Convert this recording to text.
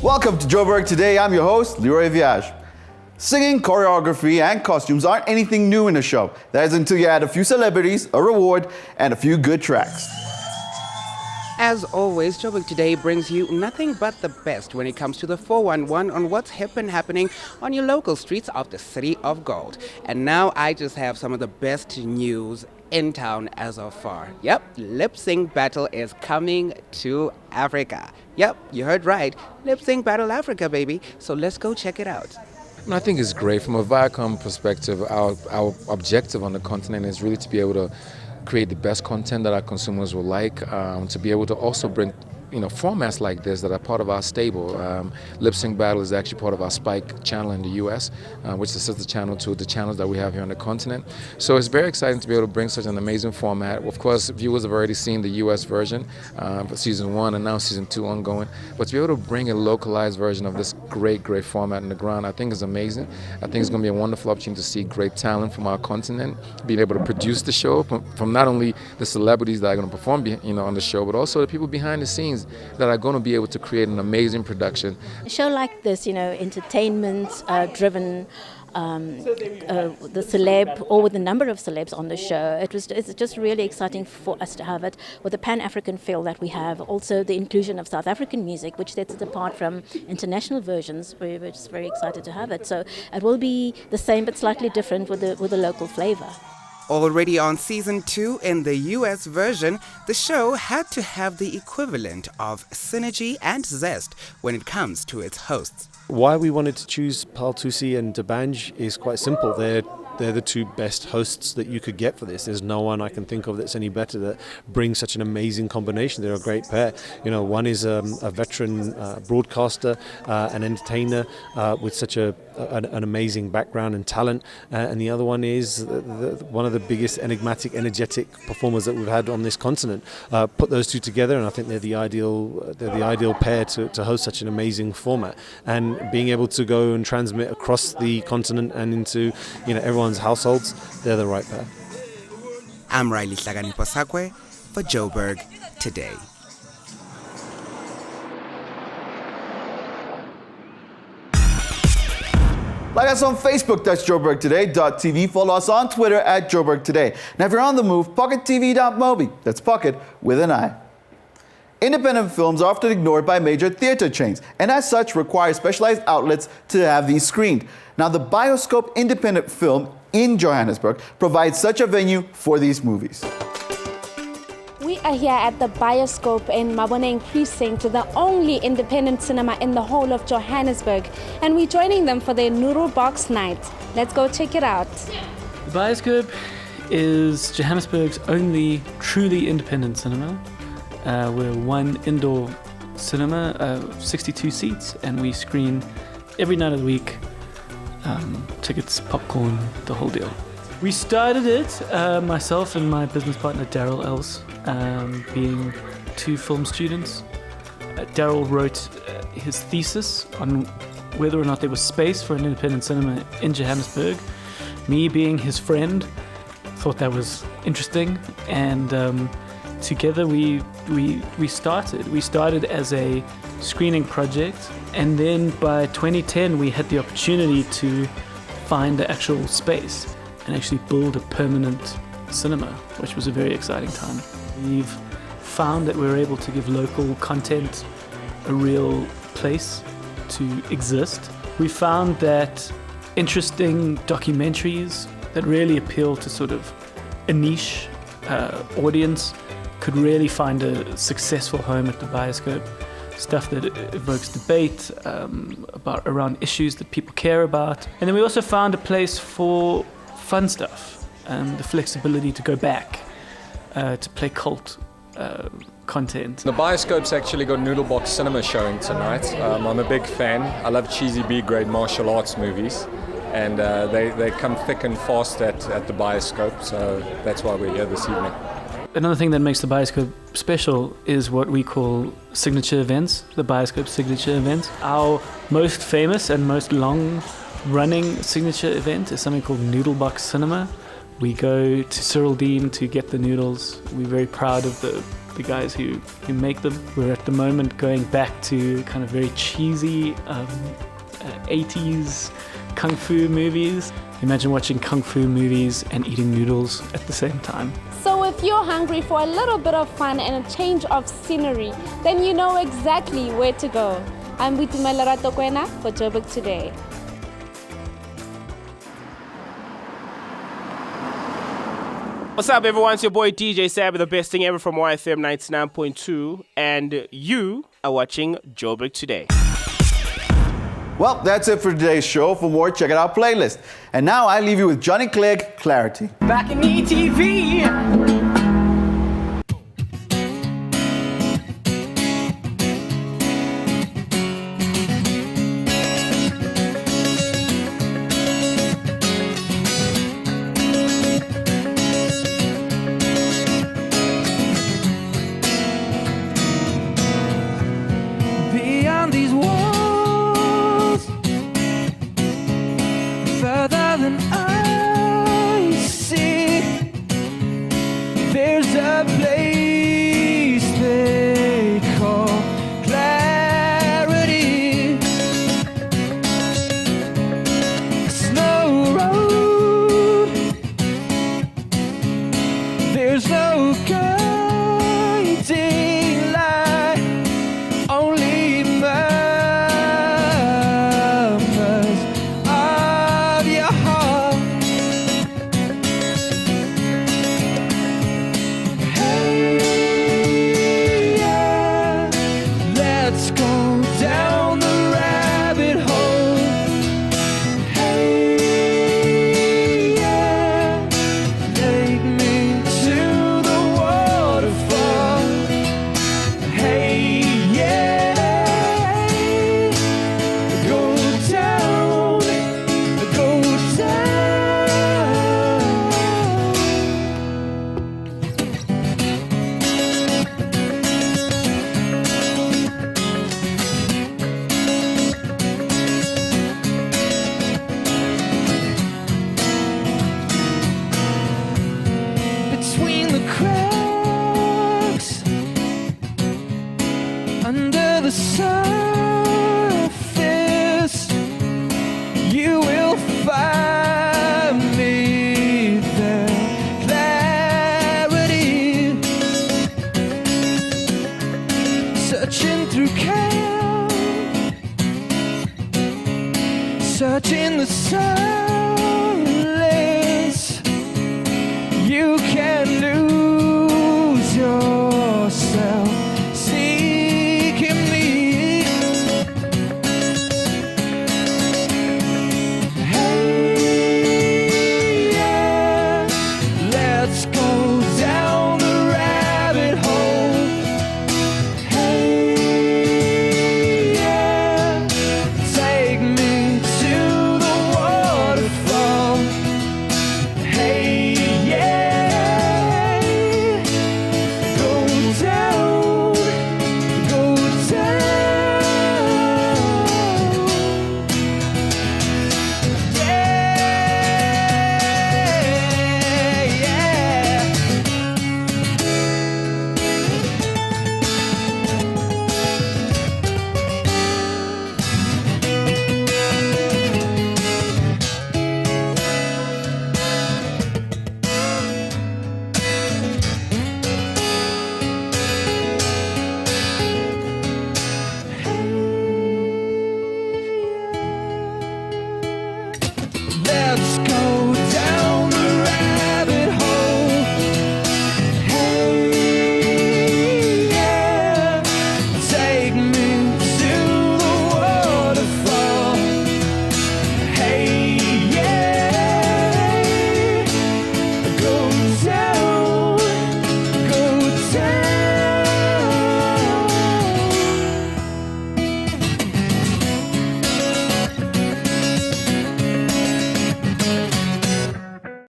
Welcome to Joburg Today. I'm your host, Leroy Viage. Singing, choreography, and costumes aren't anything new in a show. That is until you add a few celebrities, a reward, and a few good tracks. As always, Joburg Today brings you nothing but the best when it comes to the 411 on what's hip and happening on your local streets of the City of Gold. And now I just have some of the best news in town as of far. Yep, Lip Sync Battle is coming to Africa. Yep, you heard right. Lip Sync Battle Africa, baby. So let's go check it out. I think it's great. From a Viacom perspective, our objective on the continent is really to be able to create the best content that our consumers will like, to be able to also bring formats like this that are part of our stable. Lip Sync Battle is actually part of our Spike channel in the US, which is a sister channel to the channels that we have here on the continent. So it's very exciting to be able to bring such an amazing format. Of course, viewers have already seen the US version for season 1 and now season 2 ongoing. But to be able to bring a localized version of this great format in the ground, I think is amazing. I think it's going to be a wonderful opportunity to see great talent from our continent, being able to produce the show from not only the celebrities that are going to perform on the show, but also the people behind the scenes that are going to be able to create an amazing production. A show like this, entertainment driven, the celeb, or with the number of celebs on the show, it's just really exciting for us to have it with the Pan-African feel that we have. Also the inclusion of South African music, which sets it apart from international versions. We're just very excited to have it. So it will be the same but slightly different with the local flavor. Already on season 2 in the US version, the show had to have the equivalent of synergy and zest when it comes to its hosts. Why we wanted to choose Paul Tusi and Dabanj is quite simple. They're the two best hosts that you could get for this. There's no one I can think of that's any better that brings such an amazing combination. They're a great pair. One is a veteran broadcaster, an entertainer with such an amazing background and talent, and the other one is one of the biggest enigmatic, energetic performers that we've had on this continent. Put those two together, and I think they're the ideal pair to host such an amazing format. And being able to go and transmit across the continent and into everyone's households, they're the right pair. I'm Riley Hlagani-Posakwe for Joburg Today. Like us on Facebook, that's JoburgToday.tv. Follow us on Twitter at Joburg Today. Now, if you're on the move, PocketTV.mobi. That's Pocket with an I. Independent films are often ignored by major theater chains, and as such require specialized outlets to have these screened. Now, the Bioscope Independent Film in Johannesburg provides such a venue for these movies. We are here at the Bioscope in Maboneng Precinct, the only independent cinema in the whole of Johannesburg, and we're joining them for their Noodle Box night. Let's go check it out. The Bioscope is Johannesburg's only truly independent cinema. We're one indoor cinema, 62 seats, and we screen every night of the week. Tickets, popcorn, the whole deal. We started it, myself and my business partner Daryl Els, being two film students. Daryl wrote his thesis on whether or not there was space for an independent cinema in Johannesburg. Me, being his friend, thought that was interesting, and together we started. We started as a screening project, and then by 2010 we had the opportunity to find the actual space and actually build a permanent cinema, which was a very exciting time. We've found that we're able to give local content a real place to exist. We found that interesting documentaries that really appeal to sort of a niche audience could really find a successful home at the Bioscope. Stuff that evokes debate around issues that people care about. And then we also found a place for fun stuff, the flexibility to go back, to play cult content. The Bioscope's actually got Noodle Box Cinema showing tonight. I'm a big fan. I love cheesy B-grade martial arts movies, and they come thick and fast at the Bioscope, so that's why we're here this evening. Another thing that makes the Bioscope special is what we call signature events, the Bioscope signature events. Our most famous and most long-running signature event is something called Noodle Box Cinema. We go to Cyril Dean to get the noodles. We're very proud of the the guys who make them. We're at the moment going back to kind of very cheesy 80s kung fu movies. Imagine watching kung fu movies and eating noodles at the same time. So if you're hungry for a little bit of fun and a change of scenery, then you know exactly where to go. I'm Butumela Ratokwena for Joburg Today. What's up, everyone? It's your boy DJ Sab with the best thing ever from YFM 99.2, and you are watching Joburg Today. Well, that's it for today's show. For more, check out our playlist. And now I leave you with Johnny Clegg, Clarity. Back in ETV. Beyond these walls, further than I see, there's a place they call clarity. A snow road, there's no guiding light, only murmurs of your heart. Hey, yeah, let's go down the rabbit hole. Hey, yeah, take me to the waterfall. Hey, yeah, go down, go down. Between the cracks, under the surface, you will find me there. Clarity, searching through chaos, searching the silence. You can lose yourself seeking me. Hey, yeah, let's go down the rabbit hole. Hey, yeah, take me to the waterfall. Hey, yeah, go down, go down. Yeah, yeah. Let's